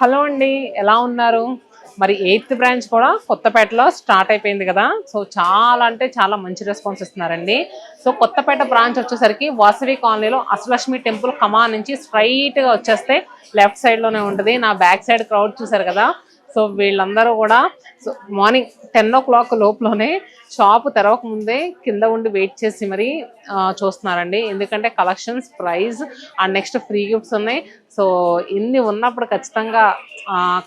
Hello అండి, ఎలా ఉన్నారు? మరి 8th బ్రాంచ్ కూడా కొత్తపేటలో స్టార్ట్ అయిపోయింది కదా. సో చాలా అంటే చాలా మంచి రెస్పాన్స్ ఇస్తున్నారండి. సో కొత్తపేట బ్రాంచ్ వచ్చేసరికి వాసవి కాలనీలో అష్టలక్ష్మి టెంపుల్ కమా నుంచి స్ట్రైట్గా వచ్చేస్తే లెఫ్ట్ సైడ్లోనే ఉంటుంది. నా బ్యాక్ సైడ్ క్రౌడ్ చూసారు కదా. సో వీళ్ళందరూ కూడా సో మార్నింగ్ 10 o'clock లోపలనే షాపు తెరవక ముందే కింద ఉండి వెయిట్ చేసి మరి చూస్తున్నారండి. ఎందుకంటే collections, price and next free gifts ఉన్నాయి. సో ఇన్ని ఉన్నప్పుడు ఖచ్చితంగా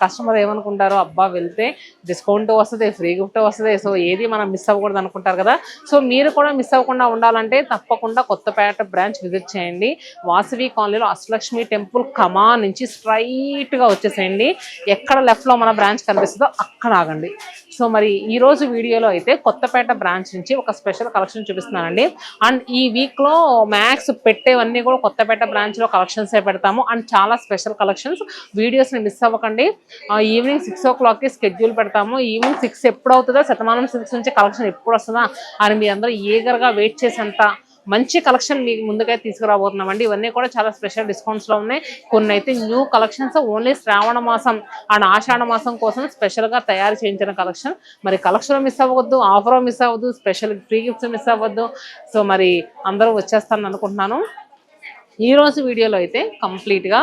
కస్టమర్ ఏమనుకుంటారో, అబ్బా వెళ్తే డిస్కౌంట్ వస్తుంది, ఫ్రీ గిఫ్ట్ వస్తుంది, సో ఏది మనం మిస్ అవ్వకూడదు అనుకుంటారు కదా. సో మీరు కూడా మిస్ అవ్వకుండా ఉండాలంటే తప్పకుండా కొత్తపేట బ్రాంచ్ విజిట్ చేయండి. వాసవి కాలనీలో అష్టలక్ష్మి టెంపుల్ కమా నుంచి స్ట్రైట్గా వచ్చేసేయండి. ఎక్కడ లెఫ్ట్లో మన బ్రాంచ్ కనిపిస్తుందో అక్కడ ఆగండి. సో మరి ఈరోజు వీడియోలో అయితే కొత్తపేట బ్రాంచ్ నుంచి ఒక స్పెషల్ కలెక్షన్ చూపిస్తున్నానండి. అండ్ ఈ వీక్లో మ్యాక్స్ పెట్టేవన్నీ కూడా కొత్తపేట బ్రాంచ్లో కలెక్షన్సే పెడతాము. అండ్ చాలా స్పెషల్ కలెక్షన్స్, వీడియోస్ని మిస్ అవ్వకండి. ఈవినింగ్ 6 o'clockకి స్కెడ్యూల్ పెడతాము. ఈవినింగ్ 6 ఎప్పుడు అవుతుందో, శతమానం 6 నుంచి కలెక్షన్ ఎప్పుడు వస్తుందా అని మీ అందరూ ఈగర్గా వెయిట్ చేసేంత మంచి కలెక్షన్ మీకు ముందుగా తీసుకురాబోతున్నామండి. ఇవన్నీ కూడా చాలా స్పెషల్ డిస్కౌంట్స్లో ఉన్నాయి. కొన్ని అయితే న్యూ కలెక్షన్స్ ఓన్లీ శ్రావణ మాసం అండ్ ఆషాఢ మాసం కోసం స్పెషల్గా తయారు చేయించిన కలెక్షన్. మరి కలెక్షన్ మిస్ అవ్వద్దు, ఆఫర్ మిస్ అవ్వద్దు, స్పెషల్ ఫ్రీ గిఫ్ట్స్ మిస్ అవ్వద్దు. సో మరి అందరూ వచ్చేస్తారని అనుకుంటున్నాను. ఈరోజు వీడియోలో అయితే కంప్లీట్గా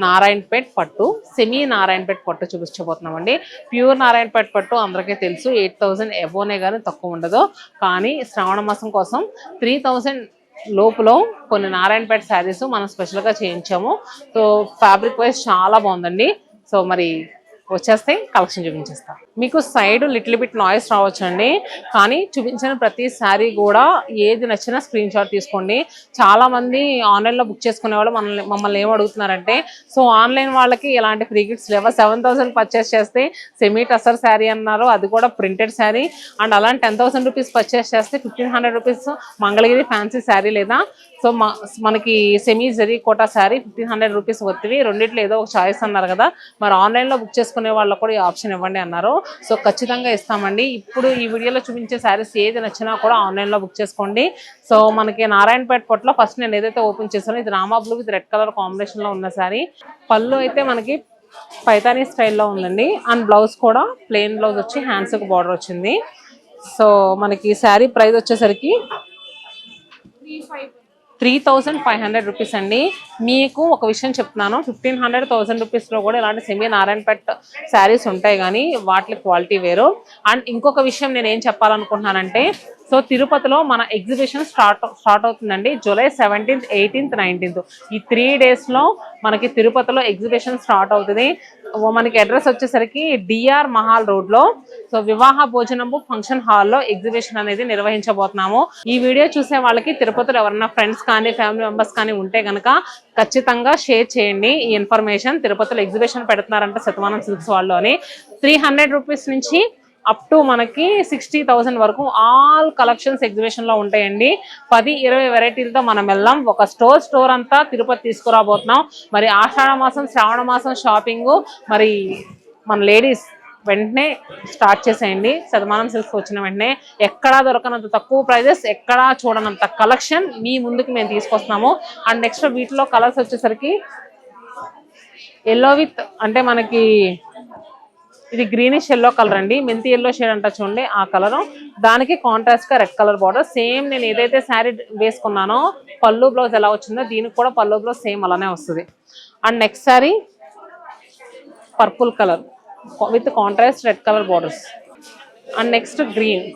నారాయణపేట్ పట్టు, సెమీ నారాయణపేట్ పట్టు చూపించబోతున్నామండి. ప్యూర్ నారాయణపేట్ పట్టు అందరికీ తెలుసు, 8,000 ఎబోనే కానీ తక్కువ ఉండదు. కానీ శ్రావణ మాసం కోసం 3,000 లోపులో కొన్ని నారాయణపేట శారీస్ మనం స్పెషల్గా చేయించాము. సో ఫ్యాబ్రిక్ వైజ్ చాలా బాగుందండి. సో మరి వచ్చేస్తే కలెక్షన్ చూపించేస్తా. మీకు సైడ్ లిటిల్ బిట్ నాయిస్ రావచ్చు అండి, కానీ చూపించిన ప్రతి శారీ కూడా ఏది నచ్చినా స్క్రీన్ షాట్ తీసుకోండి. చాలామంది ఆన్లైన్లో బుక్ చేసుకునే వాళ్ళు మమ్మల్ని ఏం అడుగుతున్నారంటే, సో ఆన్లైన్ వాళ్ళకి ఎలాంటి ఫ్రీ గిఫ్ట్స్ లేవా? 7,000 పర్చేస్ చేస్తే సెమీ టసర్ శారీ అన్నారు, అది కూడా ప్రింటెడ్ శారీ. అండ్ అలాంటి 10,000 రూపీస్ పర్చేస్ చేస్తే 1,500 రూపీస్ మంగళగిరి ఫ్యాన్సీ శారీ లేదా సో మనకి సెమీ జరీ కోటా శారీ 1,500 రూపీస్ వత్తివి. రెండిట్లో ఏదో ఒక చాయిస్ అన్నారు కదా. మరి ఆన్లైన్లో బుక్ చేసుకునే వాళ్ళకు కూడా ఈ ఆప్షన్ ఇవ్వండి అన్నారు. సో ఖచ్చితంగా ఇస్తామండి. ఇప్పుడు ఈ వీడియోలో చూపించే శారీస్ ఏది నచ్చినా కూడా ఆన్లైన్లో బుక్ చేసుకోండి. సో మనకి నారాయణపేట పట్టులో ఫస్ట్ నేను ఏదైతే ఓపెన్ చేశానో ఇది Rama blue with red colour కాంబినేషన్లో ఉన్న శారీ. పళ్ళు అయితే మనకి పైతానీ స్టైల్లో ఉందండి. అండ్ బ్లౌజ్ కూడా ప్లెయిన్ బ్లౌజ్ వచ్చి హ్యాండ్స్కి బార్డర్ వచ్చింది. సో మనకి శారీ ప్రైస్ వచ్చేసరికి 3,500 రూపీస్ అండి. మీకు ఒక విషయం చెప్తున్నాను, 1,500, 1,000 రూపీస్లో కూడా ఇలాంటి సెమీ నారాయణపేట శారీస్ ఉంటాయి, కానీ వాటి క్వాలిటీ వేరు. అండ్ ఇంకొక విషయం నేను ఏం చెప్పాలనుకుంటున్నానంటే, సో తిరుపతిలో మన ఎగ్జిబిషన్ స్టార్ట్ అవుతుందండి. జూలై 17th, 18th, 19th ఈ 3 daysలో మనకి తిరుపతిలో ఎగ్జిబిషన్ స్టార్ట్ అవుతుంది. మనకి అడ్రస్ వచ్చేసరికి డిఆర్ మహాల్ రోడ్లో సో వివాహ భోజనము ఫంక్షన్ హాల్లో ఎగ్జిబిషన్ అనేది నిర్వహించబోతున్నాము. ఈ వీడియో చూసే వాళ్ళకి తిరుపతిలో ఎవరైనా ఫ్రెండ్స్ కానీ ఫ్యామిలీ మెంబర్స్ కానీ ఉంటే కనుక ఖచ్చితంగా షేర్ చేయండి ఈ ఇన్ఫర్మేషన్. తిరుపతిలో ఎగ్జిబిషన్ పెడుతున్నారంటే శతమానం సిల్క్స్ వాళ్ళు అని 300 రూపీస్ నుంచి అప్ టు మనకి 60,000 వరకు ఆల్ కలెక్షన్స్ ఎగ్జిబిషన్లో ఉంటాయండి. 10-20 వెరైటీలతో మనం వెళ్దాం. ఒక స్టోర్ అంతా తిరుపతి తీసుకురాబోతున్నాం. మరి ఆషాఢ మాసం, శ్రావణ మాసం షాపింగ్ మరి మన లేడీస్ వెంటనే స్టార్ట్ చేసేయండి. శతమానం సిల్క్స్ వచ్చిన వెంటనే ఎక్కడా దొరకనంత తక్కువ ప్రైజెస్, ఎక్కడా చూడనంత కలెక్షన్ మీ ముందుకు మేము తీసుకొస్తున్నాము. అండ్ నెక్స్ట్ వీటిలో కలర్స్ వచ్చేసరికి ఎల్లో విత్ అంటే మనకి ఇది గ్రీనిష్ ఎల్లో కలర్ అండి, మెంతి ఎల్లో షేడ్ అంట చూడండి ఆ కలర్. దానికి కాంట్రాస్ట్ గా రెడ్ కలర్ బార్డర్. సేమ్ నేను ఏదైతే శారీ వేసుకున్నానో పళ్ళు బ్లౌజ్ ఎలా వచ్చిందో దీనికి కూడా పళ్ళు బ్లౌజ్ సేమ్ అలానే వస్తుంది. And next sari purple colour with contrast red colour borders. And next green.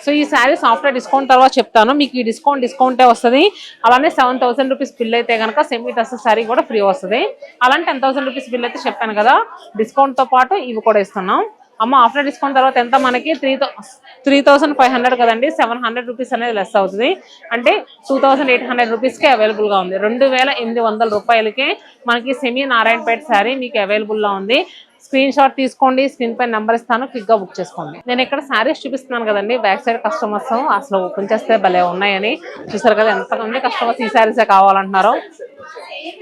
So ఈ శారీస్ ఆఫ్టర్ డిస్కౌంట్ తర్వాత చెప్తాను. మీకు ఈ డిస్కౌంటే వస్తుంది. అలానే 7,000 రూపీస్ బిల్ అయితే కనుక సెమీ టసర్ శారీ కూడా ఫ్రీ వస్తుంది. అలానే 10,000 రూపీస్ బిల్ అయితే చెప్పాను కదా, డిస్కౌంట్తో పాటు ఇవి కూడా ఇస్తున్నాం. అమ్మ ఆఫ్టర్ డిస్కౌంట్ తర్వాత ఎంత మనకి 3,500 కదండి, 700 రూపీస్ అనేది లెస్ అవుతుంది. అంటే 2,800 రూపీస్కే అవైలబుల్గా ఉంది. 2,800 రూపాయలకే మనకి సెమీ నారాయణపేట శారీ మీకు అవైలబుల్లో ఉంది. స్క్రీన్ షాట్ తీసుకోండి, స్క్రీన్ పై నెంబర్ ఇస్తాను, క్లిక్గా బుక్ చేసుకోండి. నేను ఇక్కడ శారీస్ చూపిస్తున్నాను కదండి, బ్యాక్ సైడ్ కస్టమర్స్ అసలు ఓపెన్ చేస్తే భలే ఉన్నాయని చూసారు కదా. ఎంతమంది కస్టమర్స్ ఈ శారీసే కావాలంటున్నారో,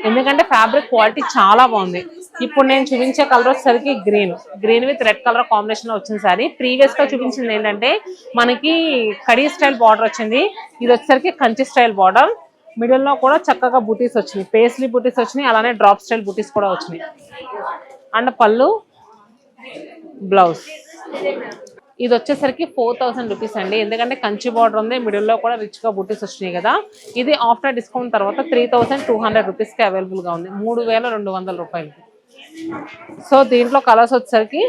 ఎందుకంటే ఫ్యాబ్రిక్ క్వాలిటీ చాలా బాగుంది. ఇప్పుడు నేను చూపించే కలర్ వచ్చేసరికి green with red colour combination లో వచ్చిన శారీ. ప్రీవియస్ గా చూపించింది ఏంటంటే మనకి కడీ స్టైల్ బార్డర్ వచ్చింది, ఇది వచ్చేసరికి కంచి స్టైల్ బార్డర్. మిడిల్లో కూడా చక్కగా బూటీస్ వచ్చినాయి, పేస్లీ బూటీస్ వచ్చినాయి, అలానే డ్రాప్ స్టైల్ బూటీస్ కూడా వచ్చినాయి. అండ్ పళ్ళు, బ్లౌజ్. ఇది వచ్చేసరికి 4000 రూపీస్ అండి. ఎందుకంటే కంచి బార్డర్ ఉంది, మిడిల్లో కూడా రిచ్గా బూటీస్ వచ్చినాయి కదా. ఇది ఆఫ్టర్ డిస్కౌంట్ తర్వాత 3200 రూపీస్కి అవైలబుల్గా ఉంది, 3200 రూపాయలకి. సో దీంట్లో కలర్స్ వచ్చేసరికి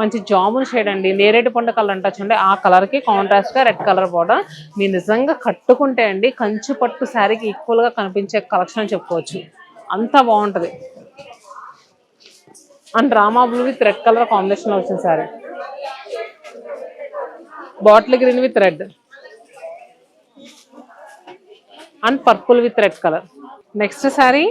మంచి జామున్ షేడ్ అండి, నేరేడు పండు కలర్ అంటా చూడండి, ఆ కలర్కి కాంట్రాస్ట్గా రెడ్ కలర్ బార్డర్. మీరు నిజంగా కట్టుకుంటే అండి కంచి పట్టు శారీకి ఈక్వల్గా కనిపించే కలెక్షన్ అని చెప్పుకోవచ్చు, అంత బాగుంటుంది. And Rama blue with red colour కాంబినేషన్లో వచ్చిన sari, bottle green with red and purple with red colour. Next sari,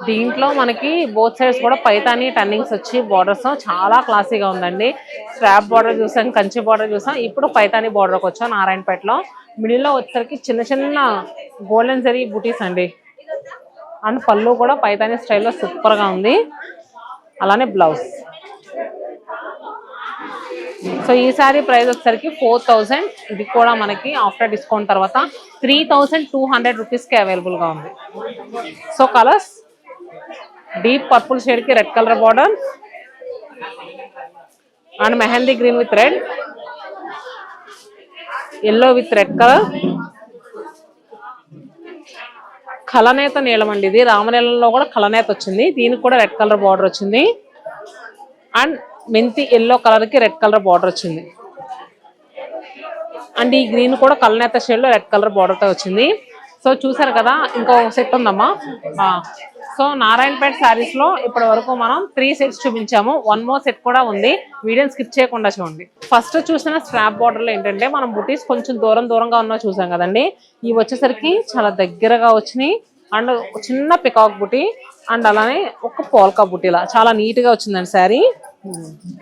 దీంట్లో మనకి బోత్ సైడ్స్ కూడా పైతాని టర్నింగ్స్ వచ్చి బార్డర్స్ చాలా క్లాసీగా ఉందండి. స్ట్రాప్ బార్డర్ చూసాం, కంచి బార్డర్ చూసాం, ఇప్పుడు పైతాని బార్డర్కి వచ్చాం నారాయణపేటలో. మిడిల్లో వచ్చేసరికి చిన్న చిన్న గోల్డెన్ జరీ బూటీస్ అండి. అండ్ పళ్ళు కూడా పైతాని స్టైల్లో సూపర్గా ఉంది, అలానే బ్లౌజ్. సో ఈ సారీ ప్రైస్ వచ్చేసరికి 4000. ఇది కూడా మనకి ఆఫ్టర్ డిస్కౌంట్ తర్వాత 3200 రూపీస్కి అవైలబుల్గా ఉంది. సో కలర్స్, డీప్ పర్పుల్ షేడ్కి red colour border and mehndi green with red, yellow with red colour, కలనేత నీలం అండి. ఇది రామనీలంలో కూడా కలనేత వచ్చింది, దీనికి కూడా రెడ్ కలర్ బార్డర్ వచ్చింది. అండ్ మెంతి ఎల్లో కలర్కి రెడ్ కలర్ బార్డర్ వచ్చింది. అండ్ ఈ గ్రీన్ కూడా కలనేత షేడ్లో రెడ్ కలర్ బార్డర్తో వచ్చింది. సో చూసారు కదా, ఇంకో సెట్ ఉందమ్మా. సో నారాయణపేట శారీస్లో ఇప్పటి వరకు మనం 3 సెట్స్ చూపించాము, 1 మోర్ సెట్ కూడా ఉంది, వీడియోని స్కిప్ చేయకుండా చూడండి. ఫస్ట్ చూసిన స్ట్రాప్ బార్డర్లో ఏంటంటే మనం బుటీస్ కొంచెం దూరంగా ఉన్నా చూసాం కదండి, ఇవి వచ్చేసరికి చాలా దగ్గరగా వచ్చినాయి. అండ్ చిన్న పికాక్ బుటీ అండ్ అలానే ఒక పోల్కా బుటీ, ఇలా చాలా నీట్గా వచ్చిందండి శారీ.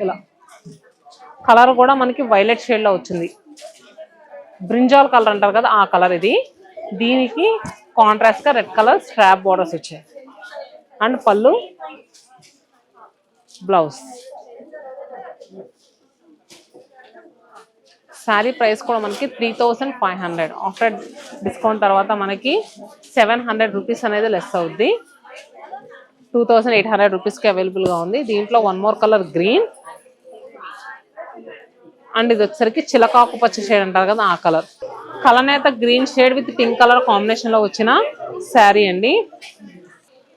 ఇలా కలర్ కూడా మనకి వైలెట్ షేడ్లో వచ్చింది, బ్రింజాల్ కలర్ అంటారు కదా ఆ కలర్ ఇది. దీనికి కాంట్రాస్ట్గా రెడ్ కలర్ స్ట్రాప్ బార్డర్స్ వచ్చాయి. అండ్ పళ్ళు, బ్లౌజ్. శారీ ప్రైస్ కూడా మనకి 3500. ఆఫ్టర్ డిస్కౌంట్ తర్వాత మనకి 700 రూపీస్ అనేది లెస్ అవుద్ది, 2800 రూపీస్కి అవైలబుల్గా ఉంది. దీంట్లో 1 మోర్ కలర్ గ్రీన్ అండ్ ఇది వచ్చేసరికి చిలకాకు పచ్చ షేడ్ అంటారు కదా ఆ కలర్. కలనేత green shade with pink colour కాంబినేషన్లో వచ్చిన శారీ అండి.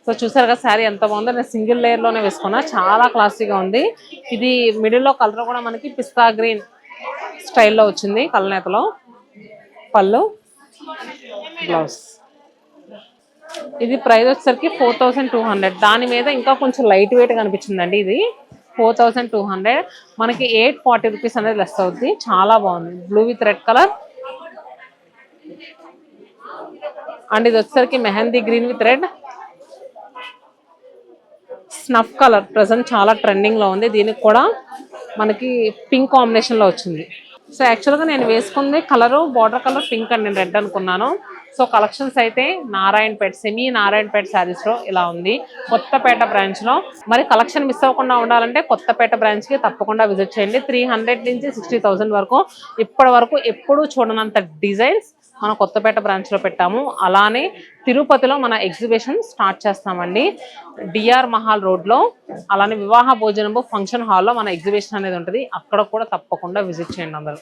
సో చూసారు కదా శారీ ఎంత బాగుందో, నేను సింగిల్ లేయర్లోనే వేసుకున్నా, చాలా క్లాసీగా ఉంది. ఇది మిడిల్లో కలర్ కూడా మనకి పిస్తా గ్రీన్ స్టైల్లో వచ్చింది కలనేతలో. పళ్ళు, బ్లౌజ్. ఇది ప్రైస్ వచ్చేసరికి 4200. దాని మీద ఇంకా కొంచెం లైట్ వెయిట్ కనిపించిందండి. ఇది 4200, మనకి 840 రూపీస్ అనేది లెస్ అవుద్ది. చాలా బాగుంది, blue with red colour. And ఇది వచ్చేసరికి mehndi green with red, snuff colour present చాలా ట్రెండింగ్లో ఉంది. దీనికి కూడా మనకి పింక్ కాంబినేషన్లో వచ్చింది. సో యాక్చువల్గా నేను వేసుకుంది కలరు బార్డర్ కలర్ పింక్ అండి, నేను రెడ్ అనుకున్నాను. సో కలెక్షన్స్ అయితే నారాయణపేట సెమీ నారాయణపేట శారీస్లో ఇలా ఉంది, కొత్తపేట బ్రాంచ్లో. మరి కలెక్షన్ మిస్ అవ్వకుండా ఉండాలంటే కొత్తపేట బ్రాంచ్కి తప్పకుండా విజిట్ చేయండి. 300 నుంచి 60,000 వరకు ఇప్పటి వరకు ఎప్పుడూ చూడనంత డిజైన్స్ మన కొత్తపేట బ్రాంచ్లో పెట్టాము. అలానే తిరుపతిలో మన ఎగ్జిబిషన్ స్టార్ట్ చేస్తామండి, డిఆర్ మహాల్ రోడ్లో. అలానే వివాహ భోజనము ఫంక్షన్ హాల్లో మన ఎగ్జిబిషన్ అనేది ఉంటుంది, అక్కడ కూడా తప్పకుండా విజిట్ చేయండి అందరూ.